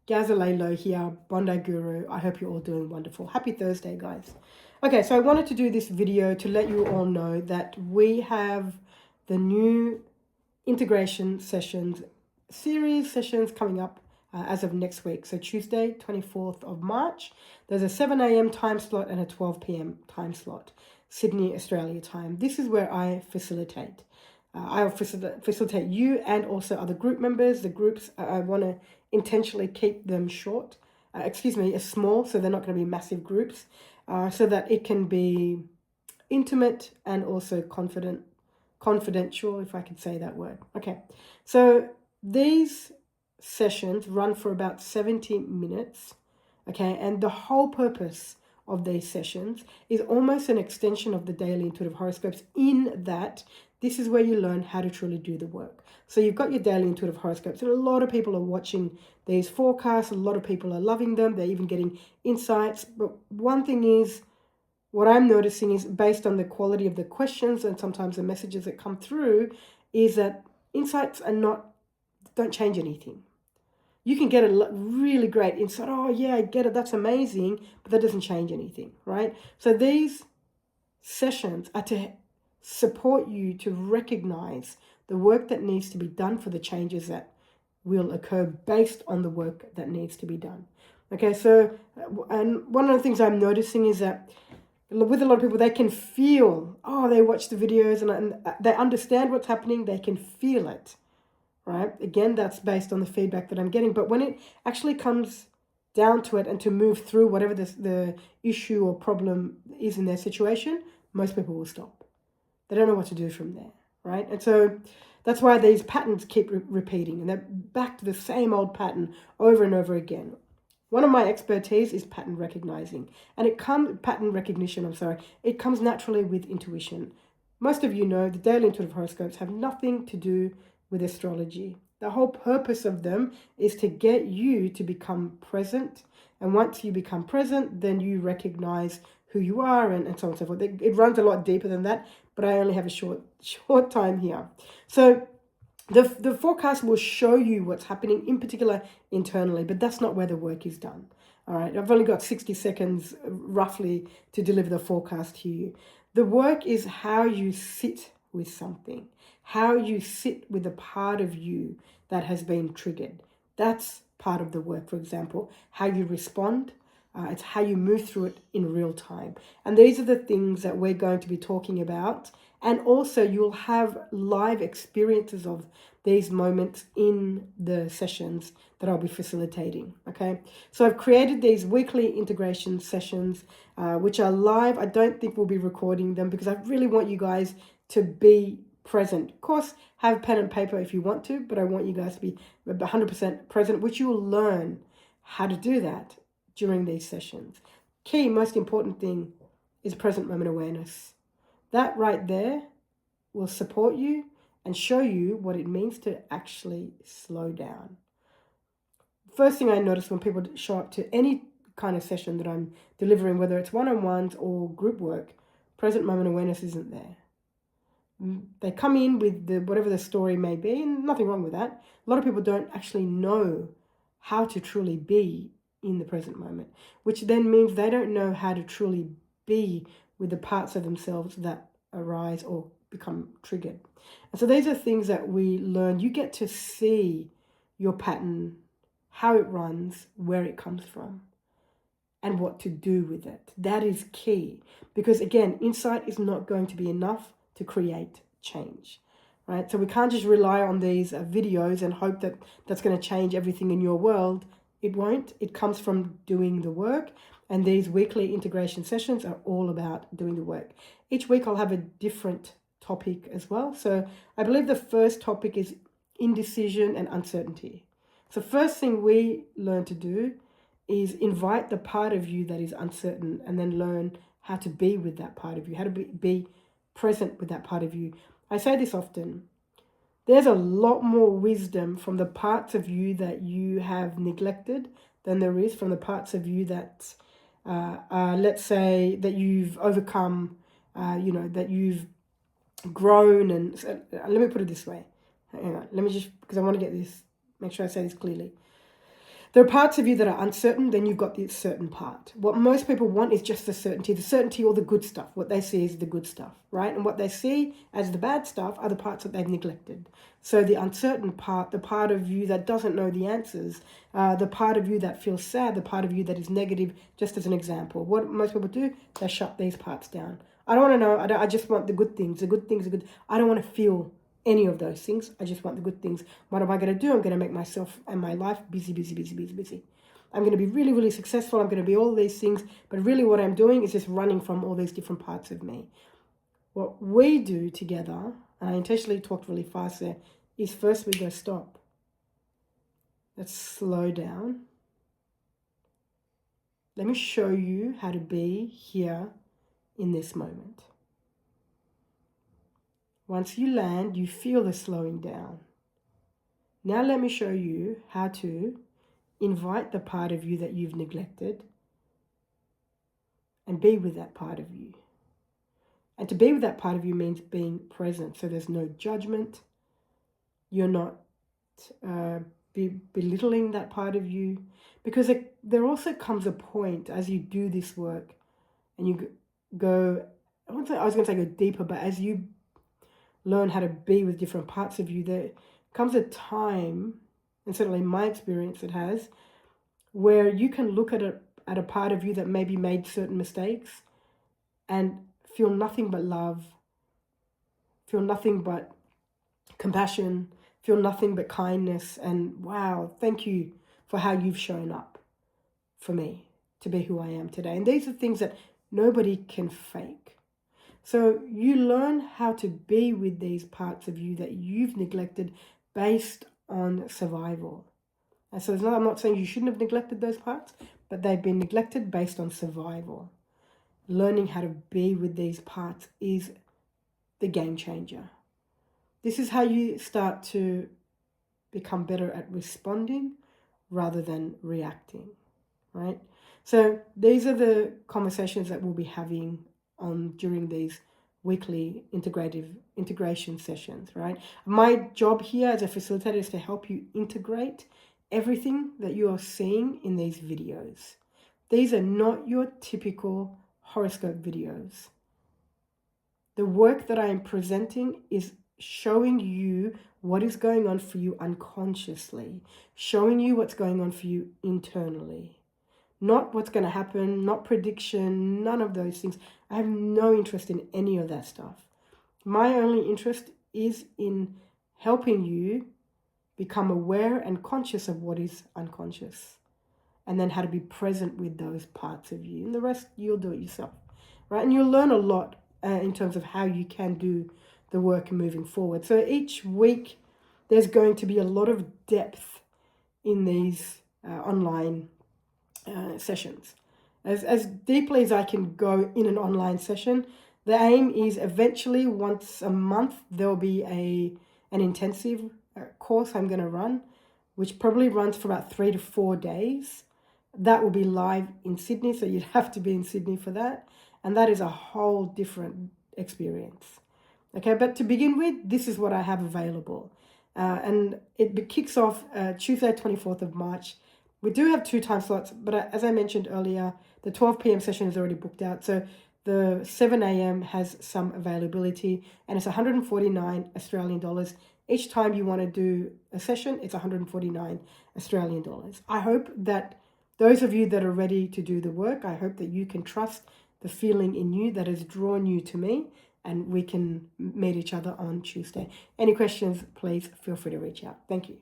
Gazalelo here, Bondi Guru. I hope you're all doing wonderful. Happy Thursday, guys. Okay, so I wanted to do this video to let you all know that we have the new integration series sessions coming up as of next week. So Tuesday, 24th of March, there's a 7 a.m. time slot and a 12 p.m. time slot, Sydney, Australia time. This is where I facilitate. I'll facilitate you and also other group members. The groups, I want to intentionally keep them short, small, so they're not going to be massive groups, so that it can be intimate and also confidential, if I could say that word. Okay, so these sessions run for about 70 minutes, okay, and the whole purpose of these sessions is almost an extension of the daily intuitive horoscopes, in that this is where you learn how to truly do the work. So you've got your daily intuitive horoscopes, and a lot of people are watching these forecasts. A lot of people are loving them. They're even getting insights. But one thing is, what I'm noticing is, based on the quality of the questions and sometimes the messages that come through, is that insights don't change anything. You can get a really great insight. Oh yeah, I get it. That's amazing. But that doesn't change anything, right? So these sessions are to support you to recognize the work that needs to be done for the changes that will occur based on the work that needs to be done. Okay, so, and one of the things I'm noticing is that with a lot of people, they can feel, they watch the videos and they understand what's happening, they can feel it, right? Again, that's based on the feedback that I'm getting. But when it actually comes down to it and to move through whatever the issue or problem is in their situation, most people will stop. They don't know what to do from there, right? And so that's why these patterns keep repeating, and they're back to the same old pattern over and over again. One of my expertise is pattern recognition. It comes naturally with intuition. Most of you know the daily intuitive horoscopes have nothing to do with astrology. The whole purpose of them is to get you to become present. And once you become present, then you recognize who you are, and so on and so forth. It runs a lot deeper than that, but I only have a short time here. So the forecast will show you what's happening, in particular internally, but that's not where the work is done. All right, I've only got 60 seconds roughly to deliver the forecast to you. The work is how you sit with something, how you sit with a part of you that has been triggered. That's part of the work. For example, how you respond. It's how you move through it in real time. And these are the things that we're going to be talking about. And also you'll have live experiences of these moments in the sessions that I'll be facilitating, okay? So I've created these weekly integration sessions, which are live. I don't think we'll be recording them because I really want you guys to be present. Of course, have pen and paper if you want to, but I want you guys to be 100% present, which you will learn how to do that during these sessions. Key, most important thing is present moment awareness. That right there will support you and show you what it means to actually slow down. First thing I notice when people show up to any kind of session that I'm delivering, whether it's one-on-ones or group work, present moment awareness isn't there. They come in with whatever the story may be, and nothing wrong with that. A lot of people don't actually know how to truly be in the present moment, which then means they don't know how to truly be with the parts of themselves that arise or become triggered. And so these are things that we learn. You get to see your pattern, how it runs, where it comes from, and what to do with it. That is key, because again, insight is not going to be enough to create change, right? So we can't just rely on these videos and hope that that's going to change everything in your world. It won't. It comes from doing the work. And these weekly integration sessions are all about doing the work. Each week I'll have a different topic as well. So I believe the first topic is indecision and uncertainty. So first thing we learn to do is invite the part of you that is uncertain, and then learn how to be with that part of you, how to be present with that part of you. I say this often. There's a lot more wisdom from the parts of you that you have neglected than there is from the parts of you that, let's say, that you've overcome, that you've grown. And so, let me put it this way. Hang on, let me just, because I want to get this, make sure I say this clearly. There are parts of you that are uncertain, then you've got the certain part. What most people want is just the certainty or the good stuff. What they see is the good stuff, right? And what they see as the bad stuff are the parts that they've neglected. So the uncertain part, the part of you that doesn't know the answers, the part of you that feels sad, the part of you that is negative, just as an example. What most people do, they shut these parts down. I don't want to know, I just want the good things. The good things are good. I don't want to feel any of those things. I just want the good things. What am I going to do? I'm going to make myself and my life busy. I'm going to be really successful. I'm going to be all these things. But really what I'm doing is just running from all these different parts of me. What we do together, and I intentionally talked really fast there, is first we go stop. Let's slow down. Let me show you how to be here in this moment. Once you land, you feel the slowing down. Now let me show you how to invite the part of you that you've neglected and be with that part of you. And to be with that part of you means being present. So there's no judgment. You're not belittling that part of you. Because there also comes a point as you do this work and you go, I was going to say go deeper, but as you learn how to be with different parts of you, there comes a time, and certainly in my experience it has, where you can look at a part of you that maybe made certain mistakes and feel nothing but love, feel nothing but compassion, feel nothing but kindness, and wow, thank you for how you've shown up for me to be who I am today. And these are things that nobody can fake. So you learn how to be with these parts of you that you've neglected based on survival. And so I'm not saying you shouldn't have neglected those parts, but they've been neglected based on survival. Learning how to be with these parts is the game changer. This is how you start to become better at responding rather than reacting, right? So these are the conversations that we'll be having during these weekly integration sessions, right? My job here as a facilitator is to help you integrate everything that you are seeing in these videos. These are not your typical horoscope videos. The work that I am presenting is showing you what is going on for you unconsciously, showing you what's going on for you internally. Not what's going to happen, not prediction, none of those things. I have no interest in any of that stuff. My only interest is in helping you become aware and conscious of what is unconscious, and then how to be present with those parts of you. And the rest, you'll do it yourself, right? And you'll learn a lot in terms of how you can do the work moving forward. So each week, there's going to be a lot of depth in these online sessions. As deeply as I can go in an online session, the aim is eventually once a month, there'll be an intensive course I'm going to run, which probably runs for about 3 to 4 days. That will be live in Sydney, so you'd have to be in Sydney for that. And that is a whole different experience. Okay, but to begin with, this is what I have available. And it kicks off Tuesday, 24th of March. We do have 2 time slots, but as I mentioned earlier, the 12 p.m. session is already booked out. So the 7 a.m. has some availability, and it's 149 Australian dollars. Each time you want to do a session, it's 149 Australian dollars. I hope that those of you that are ready to do the work, I hope that you can trust the feeling in you that has drawn you to me, and we can meet each other on Tuesday. Any questions, please feel free to reach out. Thank you.